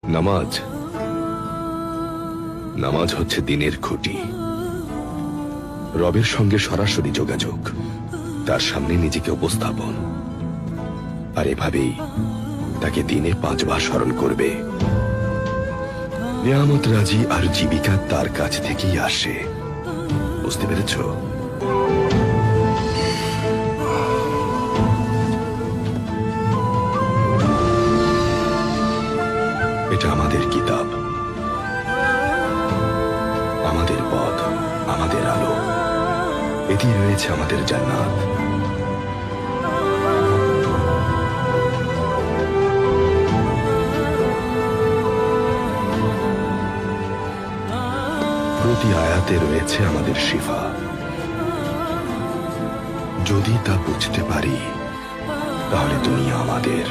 নামাজ নামাজ হচ্ছে দিনের খুঁটি, রবের সঙ্গে সরাসরি যোগাযোগ, তার সামনে নিজেকে উপস্থাপন। আর এভাবেই তাকে দিনে 5 বার স্মরণ করবে। নিয়ামত রাজি আর জীবিকা তার কাছ থেকেই আসে। বুঝতে পেরেছ? এটা আমাদের কিতাব, আমাদের পথ, আমাদের আলো। এটি রয়েছে আমাদের জান্নাত। প্রতি আয়াতে রয়েছে আমাদের শিফা। যদি তা বুঝতে পারি, তাহলে দুনিয়া আমাদের।